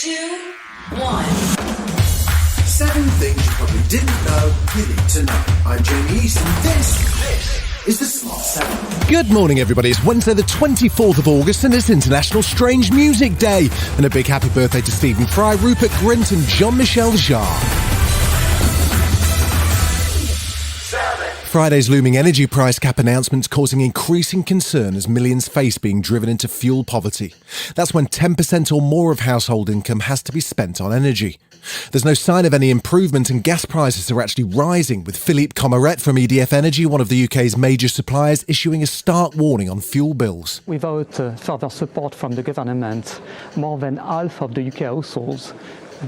2, 1. 7 things you probably didn't know you need to know. I'm Jamie East, and this is the Smart 7. Good morning, everybody. It's Wednesday the 24th of August, and it's International Strange Music Day. And a big happy birthday to Stephen Fry, Rupert Grint and Jean-Michel Jarre. Friday's looming energy price cap announcements causing increasing concern as millions face being driven into fuel poverty. That's when 10% or more of household income has to be spent on energy. There's no sign of any improvement, and gas prices are actually rising, with Philippe Commaret from EDF Energy, one of the UK's major suppliers, issuing a stark warning on fuel bills. Without further support from the government, more than half of the UK households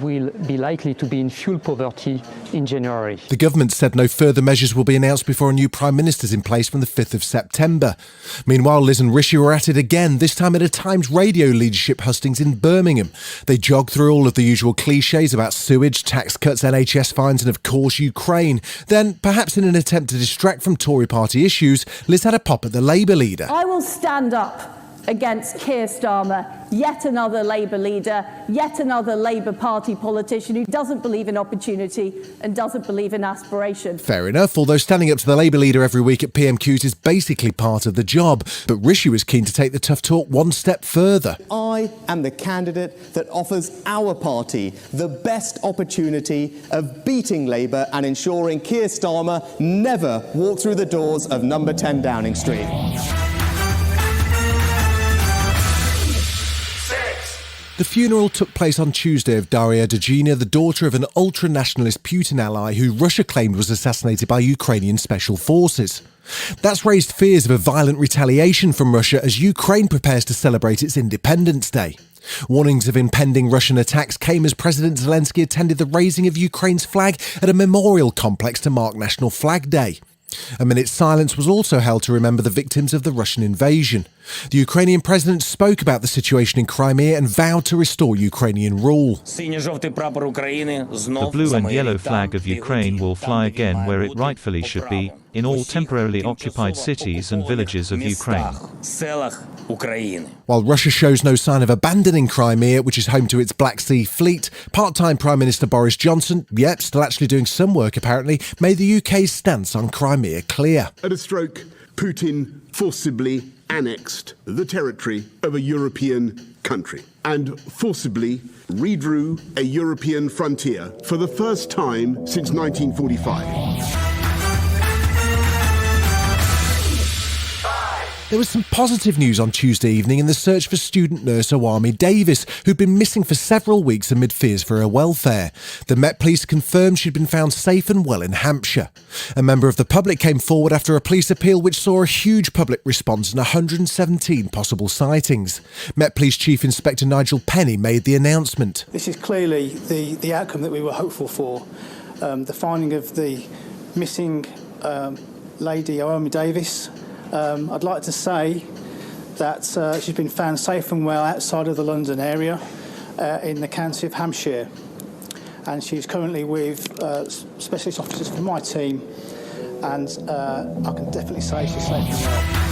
will be likely to be in fuel poverty in January. The government said no further measures will be announced before a new Prime Minister's in place from the 5th of September. Meanwhile, Liz and Rishi were at it again, this time at a Times Radio leadership hustings in Birmingham. They jogged through all of the usual clichés about sewage, tax cuts, NHS fines and, of course, Ukraine. Then, perhaps in an attempt to distract from Tory party issues, Liz had a pop at the Labour leader. I will stand up against Keir Starmer, yet another Labour leader, yet another Labour Party politician who doesn't believe in opportunity and doesn't believe in aspiration. Fair enough, although standing up to the Labour leader every week at PMQs is basically part of the job. But Rishi was keen to take the tough talk one step further. I am the candidate that offers our party the best opportunity of beating Labour and ensuring Keir Starmer never walks through the doors of number 10 Downing Street. The funeral took place on Tuesday of Daria Dugina, the daughter of an ultra-nationalist Putin ally who Russia claimed was assassinated by Ukrainian special forces. That's raised fears of a violent retaliation from Russia as Ukraine prepares to celebrate its Independence Day. Warnings of impending Russian attacks came as President Zelensky attended the raising of Ukraine's flag at a memorial complex to mark National Flag Day. A minute's silence was also held to remember the victims of the Russian invasion. The Ukrainian president spoke about the situation in Crimea and vowed to restore Ukrainian rule. The blue and yellow flag of Ukraine will fly again where it rightfully should be, in all temporarily occupied cities and villages of Ukraine. While Russia shows no sign of abandoning Crimea, which is home to its Black Sea Fleet, part-time Prime Minister Boris Johnson, still actually doing some work apparently, made the UK's stance on Crimea clear. At a stroke, Putin forcibly annexed the territory of a European country and forcibly redrew a European frontier for the first time since 1945. There was some positive news on Tuesday evening in the search for student nurse Awami Davis, who'd been missing for several weeks amid fears for her welfare. The Met Police confirmed she'd been found safe and well in Hampshire. A member of the public came forward after a police appeal which saw a huge public response and 117 possible sightings. Met Police Chief Inspector Nigel Penny made the announcement. This is clearly the outcome that we were hopeful for. The finding of the missing lady Awami Davis. I'd like to say that she's been found safe and well outside of the London area in the county of Hampshire, and she's currently with specialist officers from my team, and I can definitely say she's safe and well.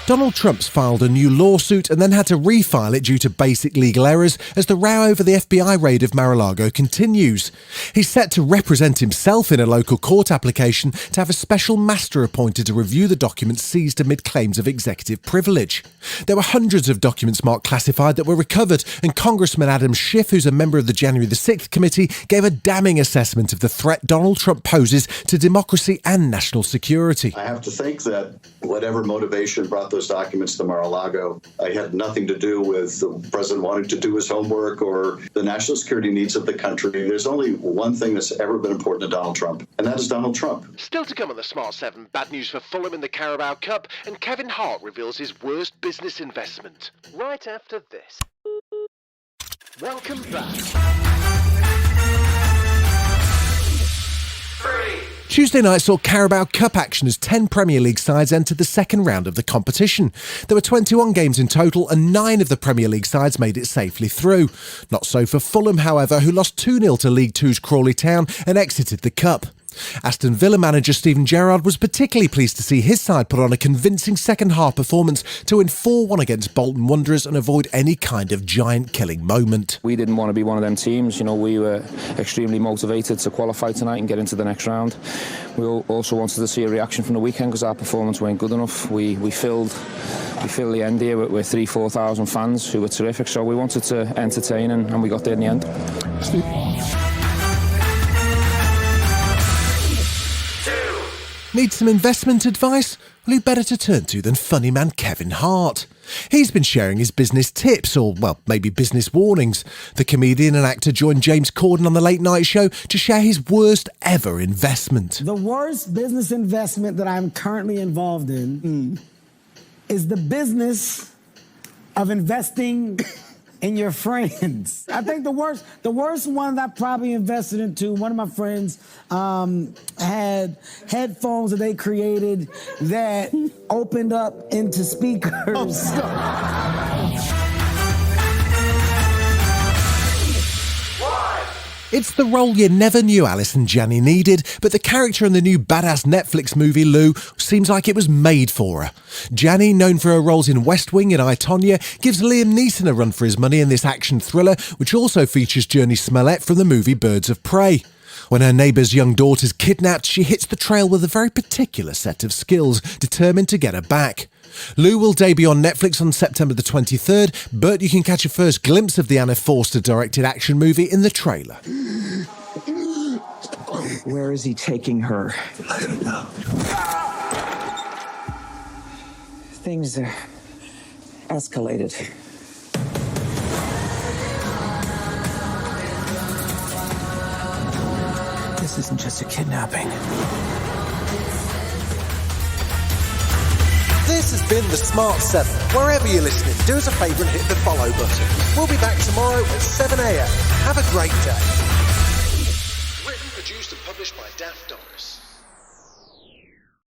Donald Trump's filed a new lawsuit and then had to refile it due to basic legal errors as the row over the FBI raid of Mar-a-Lago continues. He's set to represent himself in a local court application to have a special master appointed to review the documents seized amid claims of executive privilege. There were hundreds of documents marked classified that were recovered, and Congressman Adam Schiff, who's a member of the January the 6th committee, gave a damning assessment of the threat Donald Trump poses to democracy and national security. I have to think that whatever motivation brought those documents to Mar-a-Lago, I had nothing to do with the president wanting to do his homework or the national security needs of the country. There's only one thing that's ever been important to Donald Trump, and that is Donald Trump. Still to come on the Smart 7, bad news for Fulham in the Carabao Cup, and Kevin Hart reveals his worst business investment. Right after this. Welcome back. Tuesday night saw Carabao Cup action as 10 Premier League sides entered the second round of the competition. There were 21 games in total and 9 of the Premier League sides made it safely through. Not so for Fulham, however, who lost 2-0 to League Two's Crawley Town and exited the Cup. Aston Villa manager Steven Gerrard was particularly pleased to see his side put on a convincing second-half performance to win 4-1 against Bolton Wanderers and avoid any kind of giant-killing moment. We didn't want to be one of them teams. You know, we were extremely motivated to qualify tonight and get into the next round. We also wanted to see a reaction from the weekend because our performance weren't good enough. We filled the end here with 3,000-4,000 fans who were terrific, so we wanted to entertain and we got there in the end. Need some investment advice? Well, who better to turn to than funny man Kevin Hart? He's been sharing his business tips, or, well, maybe business warnings. The comedian and actor joined James Corden on The Late Night Show to share his worst ever investment. The worst business investment that I'm currently involved in is the business of investing in your friends. I think the worst one that I probably invested into, one of my friends had headphones that they created that opened up into speakers. Oh, It's the role you never knew Alice and Janney needed, but the character in the new badass Netflix movie Lou seems like it was made for her. Janney, known for her roles in West Wing and I, Tonya, gives Liam Neeson a run for his money in this action thriller, which also features Journey Smollett from the movie Birds of Prey. When her neighbour's young daughter's kidnapped, she hits the trail with a very particular set of skills, determined to get her back. Lou will debut on Netflix on September the 23rd, but you can catch a first glimpse of the Anna Forster-directed action movie in the trailer. Where is he taking her? I don't know. Things escalated. This isn't just a kidnapping. This has been The Smart 7. Wherever you're listening, do us a favour and hit the follow button. We'll be back tomorrow at 7 a.m. Have a great day. Written, produced and published by Daft Doris.